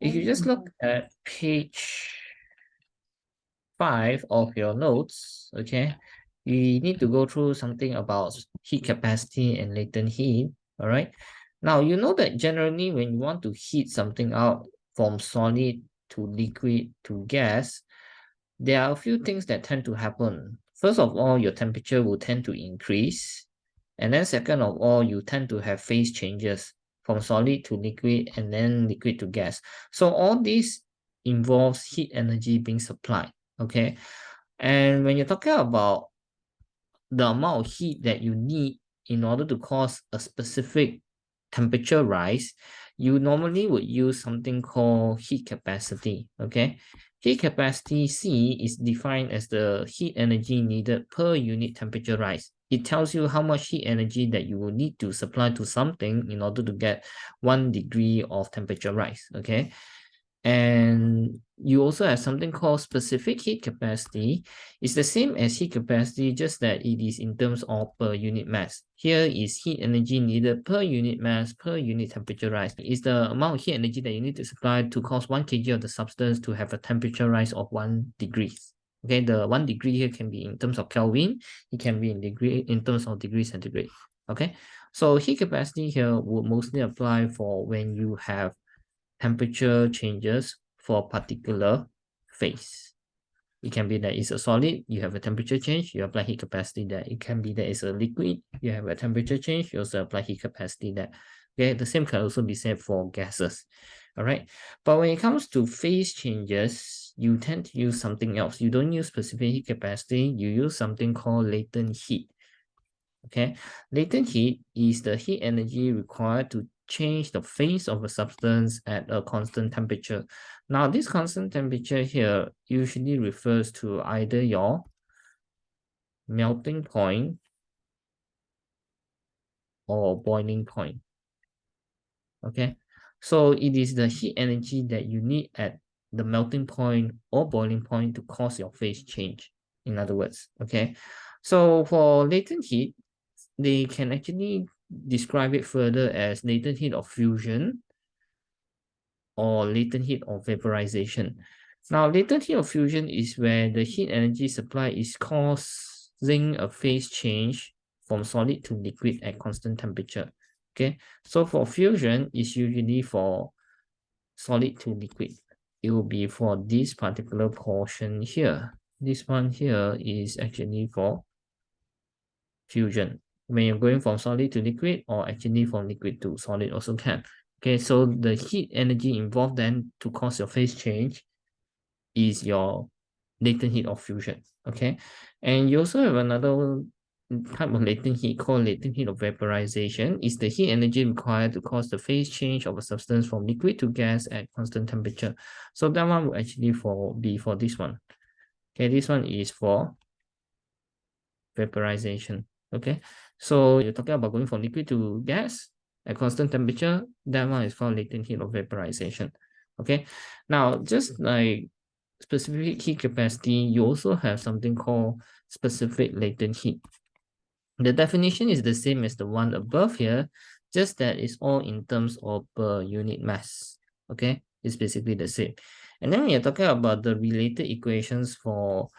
If you just look at page 5 of your notes, okay, you need to go through something about heat capacity and latent heat. All right. Now, you know that generally when you want to heat something out from solid to liquid to gas, there are a few things that tend to happen. First of all, your temperature will tend to increase. And then second of all, you tend to have phase changes from solid to liquid and then liquid to gas. So all this involves heat energy being supplied, okay? And when you're talking about the amount of heat that you need in order to cause a specific temperature rise, you normally would use something called heat capacity, okay? Heat capacity, C, is defined as the heat energy needed per unit temperature rise. It tells you how much heat energy that you will need to supply to something in order to get 1 degree of temperature rise, okay? And you also have something called specific heat capacity. It's the same as heat capacity, just that it is in terms of per unit mass. Here is heat energy needed per unit mass per unit temperature rise. It's the amount of heat energy that you need to supply to cause 1 kg of the substance to have a temperature rise of 1 degree. Okay, the 1 degree here can be in terms of Kelvin. It can be in terms of degree centigrade. Okay, so heat capacity here would mostly apply for when you have temperature changes for a particular phase. It can be that it's a solid, you have a temperature change, you apply heat capacity there. It can be that it's a liquid, you have a temperature change, you also apply heat capacity there. Okay, the same can also be said for gases. All right, but when it comes to phase changes, you tend to use something else. You don't use specific heat capacity, you use something called latent heat. Okay, latent heat is the heat energy required to change the phase of a substance at a constant temperature. Now, this constant temperature here usually refers to either your melting point or boiling point. Okay, so it is the heat energy that you need at the melting point or boiling point to cause your phase change, in other words. Okay, so for latent heat, they can actually describe it further as latent heat of fusion or latent heat of vaporization. Now, latent heat of fusion is where the heat energy supply is causing a phase change from solid to liquid at constant temperature. Okay, so for fusion, it's usually for solid to liquid. It will be for this particular portion here. This one here is actually for fusion. When you're going from solid to liquid, or actually from liquid to solid also can. Okay, so the heat energy involved then to cause your phase change is your latent heat of fusion. Okay, and you also have another type of latent heat called latent heat of vaporization. Is the heat energy required to cause the phase change of a substance from liquid to gas at constant temperature. So that one will actually be for this one. Okay, this one is for vaporization. Okay, so you're talking about going from liquid to gas at constant temperature. That one is called latent heat of vaporization. Okay, now just like specific heat capacity, you also have something called specific latent heat. The definition is the same as the one above here, just that it's all in terms of per unit mass. Okay, it's basically the same. And then when you're talking about the related equations for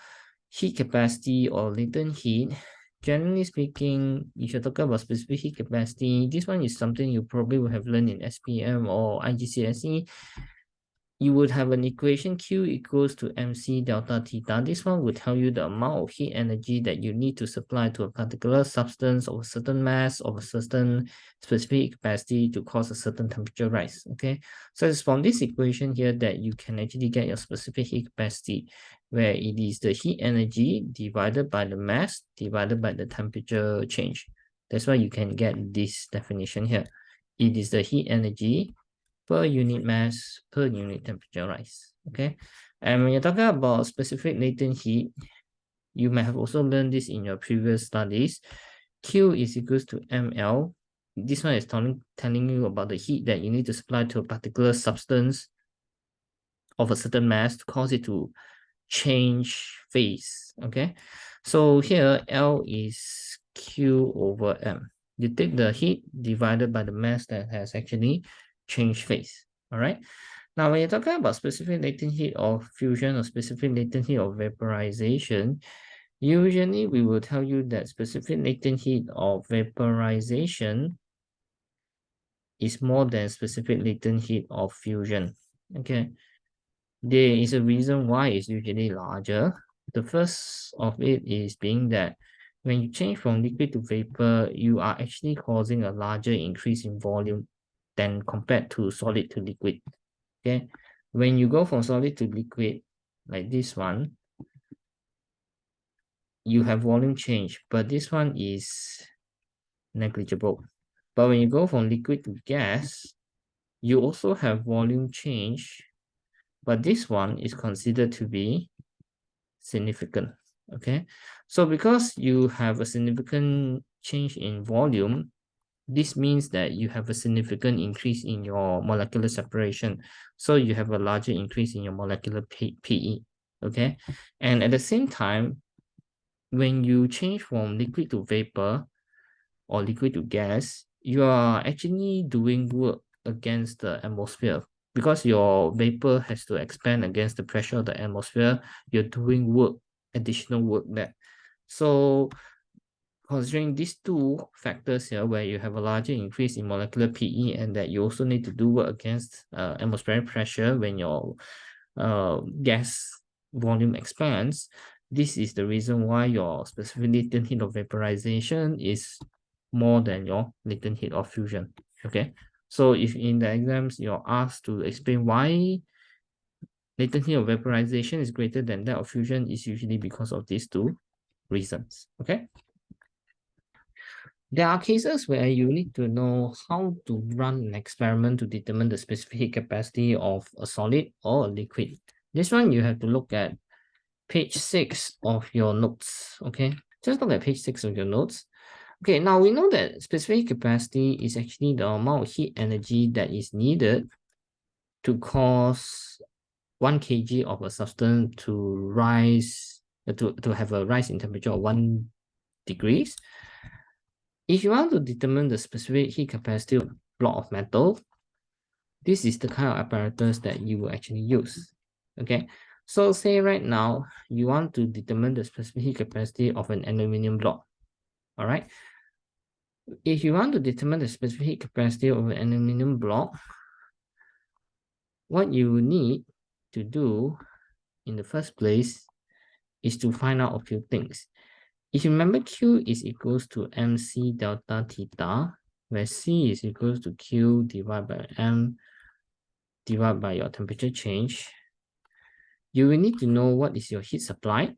heat capacity or latent heat, generally speaking, if you're talking about specific heat capacity, this one is something you probably would have learned in SPM or IGCSE. You would have an equation Q equals to MC delta theta. This one would tell you the amount of heat energy that you need to supply to a particular substance of a certain mass of a certain specific capacity to cause a certain temperature rise. Okay, so it's from this equation here that you can actually get your specific heat capacity, where it is the heat energy divided by the mass divided by the temperature change. That's why you can get this definition here. It is the heat energy per unit mass per unit temperature rise. Okay, and when you're talking about specific latent heat, you might have also learned this in your previous studies. Q is equals to ml. This one is telling you about the heat that you need to supply to a particular substance of a certain mass to cause it to change phase. Okay, so here L is Q over M. You take the heat divided by the mass that has actually changed phase. All right. Now, when you're talking about specific latent heat of fusion or specific latent heat of vaporization, usually we will tell you that specific latent heat of vaporization is more than specific latent heat of fusion. Okay, there is a reason why it's usually larger. The first of it is being that when you change from liquid to vapor, you are actually causing a larger increase in volume than compared to solid to liquid. Okay, when you go from solid to liquid, like this one, you have volume change, but this one is negligible. But when you go from liquid to gas, you also have volume change, but this one is considered to be significant. Okay, so because you have a significant change in volume, this means that you have a significant increase in your molecular separation. So you have a larger increase in your molecular PE. Okay, and at the same time, when you change from liquid to vapor or liquid to gas, you are actually doing work against the atmosphere. Because your vapor has to expand against the pressure of the atmosphere, you're doing work, additional work there. So considering these two factors here, where you have a larger increase in molecular PE and that you also need to do work against atmospheric pressure when your gas volume expands, this is the reason why your specific latent heat of vaporization is more than your latent heat of fusion. Okay, so if in the exams you're asked to explain why latent heat of vaporization is greater than that of fusion, is usually because of these two reasons. Okay, there are cases where you need to know how to run an experiment to determine the specific heat capacity of a solid or a liquid. This one you have to look at page 6 of your notes. Okay, just look at page 6 of your notes. Okay, now we know that specific capacity is actually the amount of heat energy that is needed to cause 1 kg of a substance to rise, to have a rise in temperature of 1 degrees. If you want to determine the specific heat capacity of a block of metal, this is the kind of apparatus that you will actually use. Okay, so say right now, you want to determine the specific heat capacity of an aluminum block. All right. If you want to determine the specific heat capacity of an aluminum block, what you need to do in the first place is to find out a few things. If you remember, Q is equals to MC delta theta, where C is equals to Q divided by M divided by your temperature change. You will need to know what is your heat supply.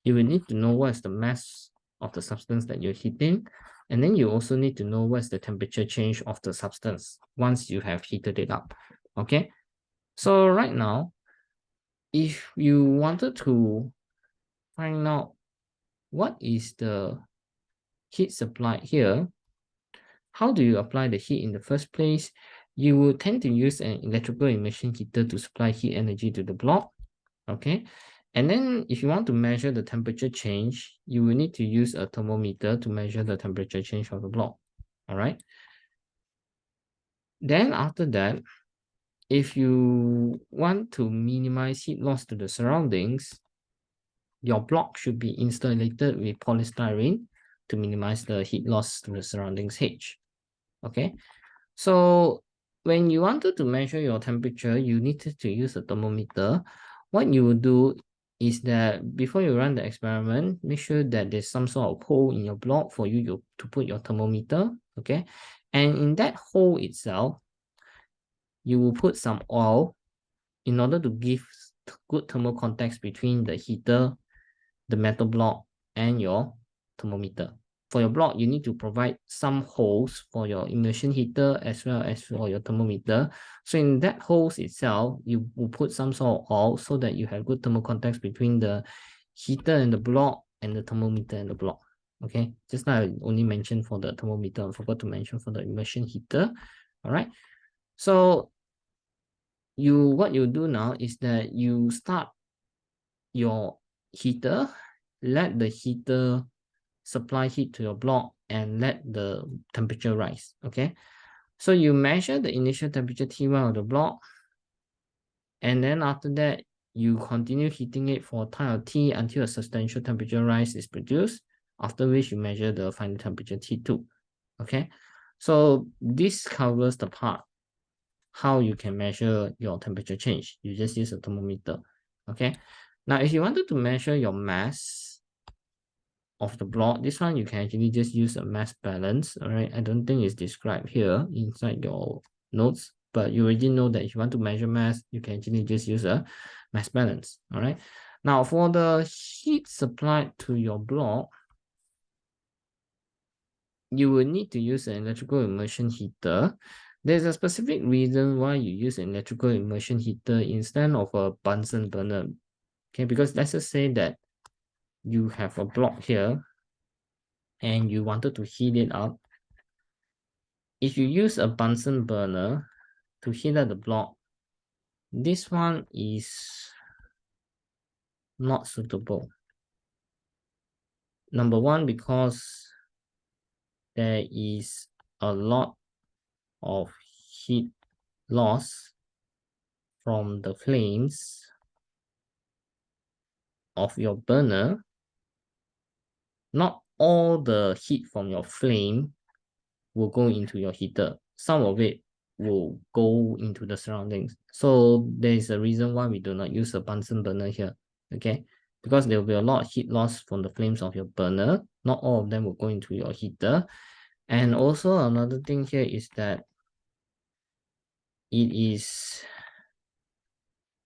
You will need to know what is the mass of the substance that you're heating. And then you also need to know what's the temperature change of the substance once you have heated it up. Okay, so right now, if you wanted to find out what is the heat supply here, how do you apply the heat in the first place? You will tend to use an electrical immersion heater to supply heat energy to the block. Okay, and then if you want to measure the temperature change, you will need to use a thermometer to measure the temperature change of the block. All right. Then after that, if you want to minimize heat loss to the surroundings, your block should be insulated with polystyrene to minimize the heat loss to the surroundings H. Okay, so when you wanted to measure your temperature, you needed to use a thermometer. What you will do is that before you run the experiment, make sure that there's some sort of hole in your block for you to put your thermometer. Okay, and in that hole itself, you will put some oil in order to give good thermal contacts between the heater, the metal block, and your thermometer. For your block, you need to provide some holes for your immersion heater as well as for your thermometer. So in that holes itself, you will put some sort of oil so that you have good thermal contacts between the heater and the block and the thermometer and the block. Okay, just now I only mentioned for the thermometer, I forgot to mention for the immersion heater. All right, so what you do now is that you start your heater, let the heater supply heat to your block and let the temperature rise. Okay, so you measure the initial temperature T1 of the block, And then after that, you continue heating it for time of T until a substantial temperature rise is produced, after which you measure the final temperature T2. Okay, so this covers the part how you can measure your temperature change. You just use a thermometer. Okay, now if you wanted to measure your mass of the block, this one you can actually just use a mass balance. All right, I don't think it's described here inside your notes, but you already know that if you want to measure mass, you can actually just use a mass balance. All right, now for the heat supplied to your block, you will need to use an electrical immersion heater. There's a specific reason why you use an electrical immersion heater instead of a Bunsen burner. Okay, because let's just say that you have a block here and you wanted to heat it up. If you use a Bunsen burner to heat up the block, this one is not suitable. Number one, because there is a lot of heat loss from the flames of your burner. Not all the heat from your flame will go into your heater. Some of it will go into the surroundings. So there is a reason why we do not use a Bunsen burner here, okay? Because there will be a lot of heat loss from the flames of your burner. Not all of them will go into your heater. And also another thing here is that it is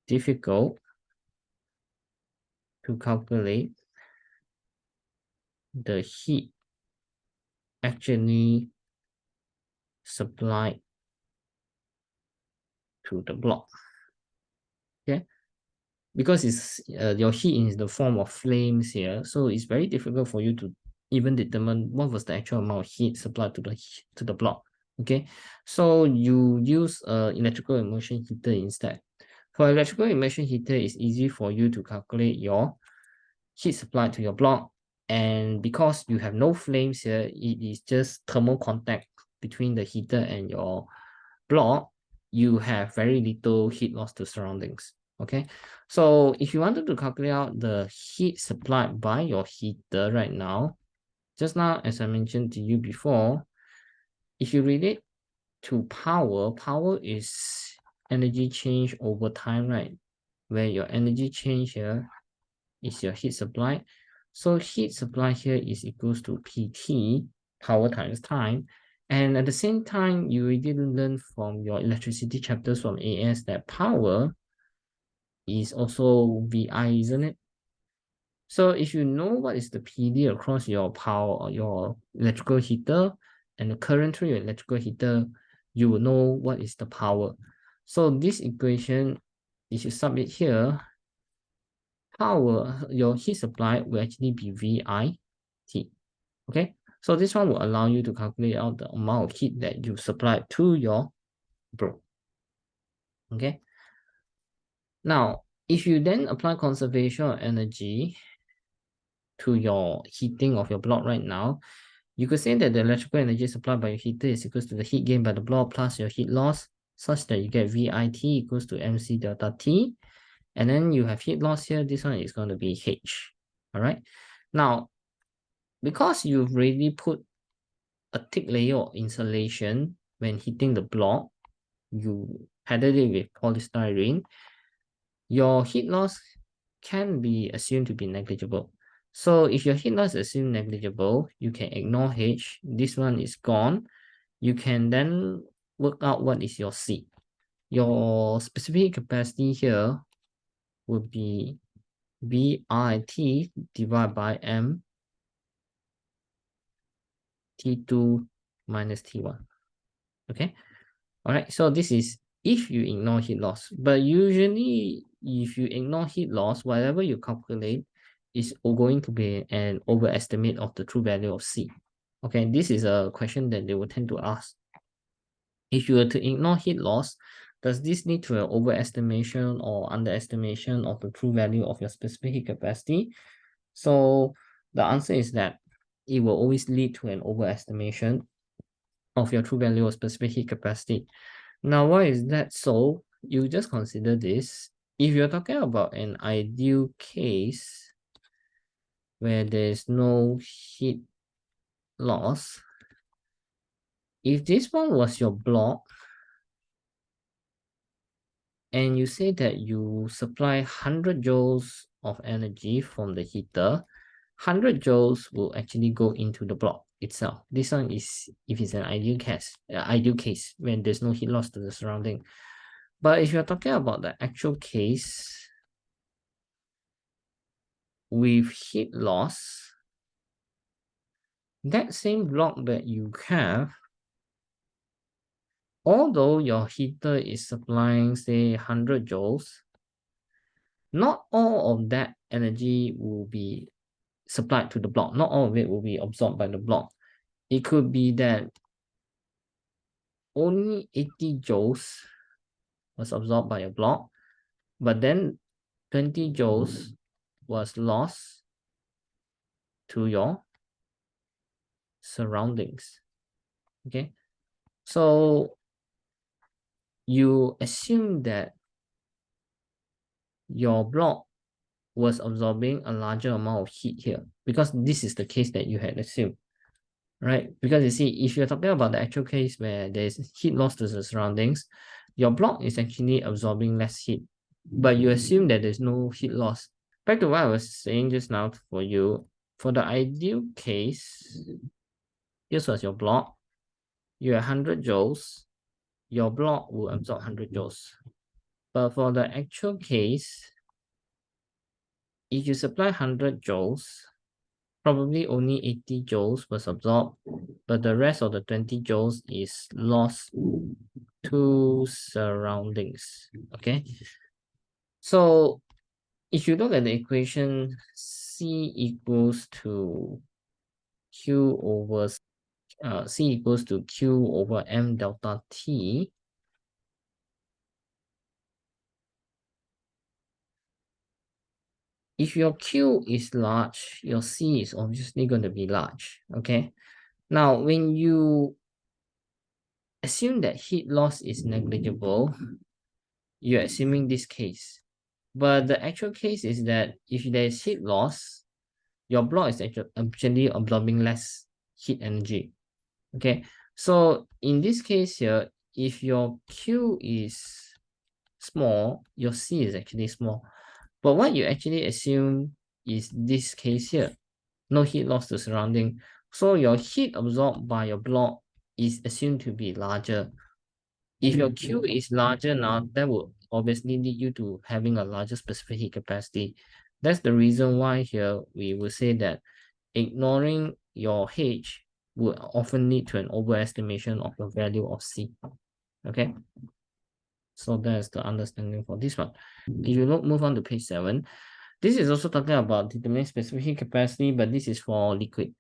difficult to calculate the heat actually supplied to the block. Okay, because it's your heat is the form of flames here, so it's very difficult for you to even determine what was the actual amount of heat supplied to the block. Okay, so you use electrical immersion heater instead. For electrical immersion heater, it's easy for you to calculate your heat supplied to your block, and because you have no flames here, it is just thermal contact between the heater and your block. You have very little heat loss to surroundings. Okay, so if you wanted to calculate out the heat supplied by your heater right now, just now, as I mentioned to you before, if you relate to power, power is energy change over time, right? Where your energy change here is your heat supply. So heat supply here is equals to PT, power times time. And at the same time, you already learn from your electricity chapters from AS that power is also VI, isn't it? So if you know what is the PD across your power or your electrical heater and the current through your electrical heater, you will know what is the power. So this equation, if you sub it here, power, your heat supply will actually be VIT. Okay, so this one will allow you to calculate out the amount of heat that you supply to your block. Okay, now if you then apply conservation of energy to your heating of your block right now, you could say that the electrical energy supplied by your heater is equals to the heat gain by the block plus your heat loss, such that you get VIT equals to MC delta T. And then you have heat loss here. This one is going to be H. All right. Now, because you've already put a thick layer of insulation when heating the block, you padded it with polystyrene, your heat loss can be assumed to be negligible. So if your heat loss is assumed negligible, you can ignore H. This one is gone. You can then work out what is your C. Your specific capacity here would be VIT divided by M T2 minus T1. Okay. All right. So this is if you ignore heat loss. But usually, if you ignore heat loss, whatever you calculate is going to be an overestimate of the true value of C. Okay. This is a question that they will tend to ask. If you were to ignore heat loss, does this lead to an overestimation or underestimation of the true value of your specific heat capacity? So the answer is that it will always lead to an overestimation of your true value of specific heat capacity. Now, why is that so? you just consider this. If you're talking about an ideal case where there's no heat loss, if this one was your block, and you say that you supply 100 joules of energy from the heater, 100 joules will actually go into the block itself. This one is if it's an ideal case when there's no heat loss to the surrounding. But if you're talking about the actual case with heat loss, that same block that you have, although your heater is supplying say 100 joules, not all of that energy will be supplied to the block. Not all of it will be absorbed by the block. It could be that only 80 joules was absorbed by a block, but then 20 joules was lost to your surroundings. Okay, so you assume that your block was absorbing a larger amount of heat here because this is the case that you had assumed, right? Because you see, if you're talking about the actual case where there's heat loss to the surroundings, your block is actually absorbing less heat, but you assume that there's no heat loss. Back to what I was saying just now for you, for the ideal case, this was your block, you have 100 joules, your block will absorb 100 joules. But for the actual case, if you supply 100 joules, probably only 80 joules was absorbed, but the rest of the 20 joules is lost to surroundings. Okay, so if you look at the equation, C equals to Q over C equals to Q over M delta T. If your Q is large, your C is obviously going to be large. Okay. Now, when you assume that heat loss is negligible, you're assuming this case. But the actual case is that if there is heat loss, your block is actually absorbing less heat energy. Okay. So in this case here, if your Q is small, your C is actually small. But what you actually assume is this case here, no heat loss to surrounding. So your heat absorbed by your block is assumed to be larger. If your Q is larger now, that will obviously lead you to having a larger specific heat capacity. That's the reason why here we will say that ignoring your H would often lead to an overestimation of the value of C. Okay. So that's the understanding for this one. If you move on to page 7, this is also talking about determining specific heat capacity, but this is for liquid.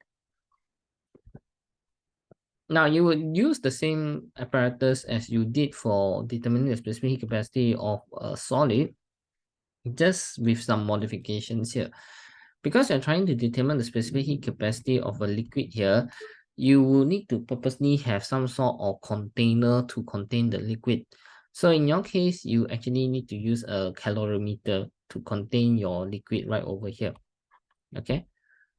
Now, you would use the same apparatus as you did for determining the specific heat capacity of a solid, just with some modifications here. Because you're trying to determine the specific heat capacity of a liquid here, you will need to purposely have some sort of container to contain the liquid. So in your case, you actually need to use a calorimeter to contain your liquid right over here. Okay.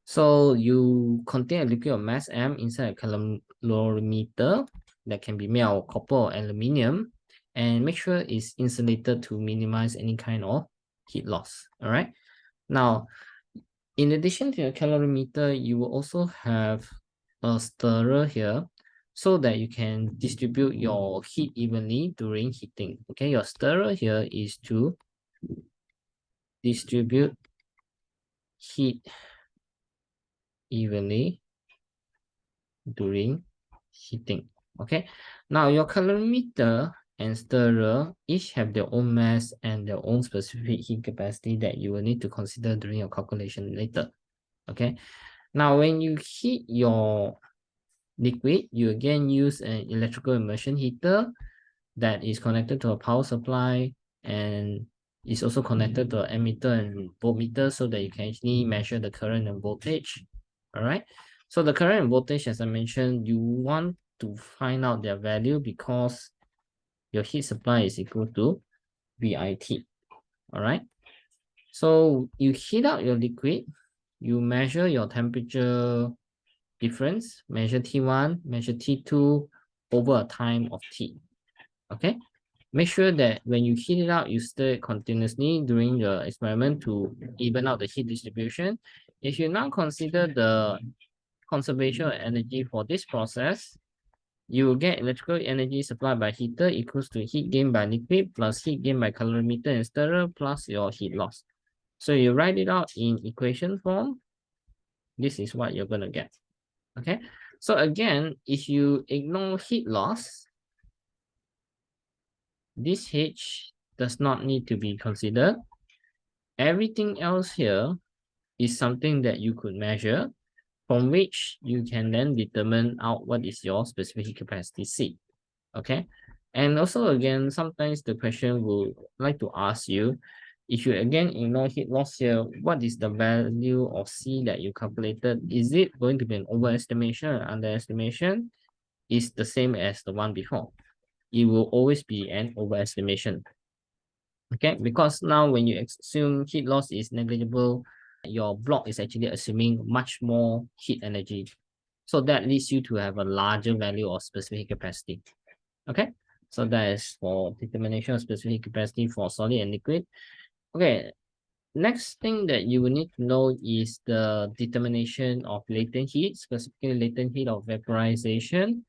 So you contain a liquid of mass M inside a calorimeter that can be made out of copper or aluminium, and make sure it's insulated to minimize any kind of heat loss. All right. Now, in addition to your calorimeter, you will also have a stirrer here so that you can distribute your heat evenly during heating. Okay, your stirrer here is to distribute heat evenly during heating. Okay, now your calorimeter and stirrer each have their own mass and their own specific heat capacity that you will need to consider during your calculation later. Okay, now when you heat your liquid, you again use an electrical immersion heater that is connected to a power supply and is also connected to an ammeter and voltmeter so that you can actually measure the current and voltage. All right. So the current and voltage, as I mentioned, you want to find out their value because your heat supply is equal to VIT. All right. So you heat up your liquid, you measure your temperature difference, measure T1, measure T2 over a time of T. Okay. Make sure that when you heat it out, you stir it continuously during the experiment to even out the heat distribution. If you now consider the conservation of energy for this process, you will get electrical energy supplied by heater equals to heat gain by liquid plus heat gain by calorimeter and stirrer plus your heat loss. So you write it out in equation form. This is what you're going to get. Okay. So again, if you ignore heat loss, this H does not need to be considered. Everything else here is something that you could measure, from which you can then determine out what is your specific heat capacity C. Okay. And also again, sometimes the question will like to ask you, if you again ignore heat loss here, what is the value of C that you calculated? Is it going to be an overestimation or underestimation? Is the same as the one before. It will always be an overestimation. Okay, because now when you assume heat loss is negligible, your block is actually assuming much more heat energy. So that leads you to have a larger value of specific capacity. Okay, so that is for determination of specific capacity for solid and liquid. Okay, next thing that you will need to know is the determination of latent heat, specifically latent heat of vaporization.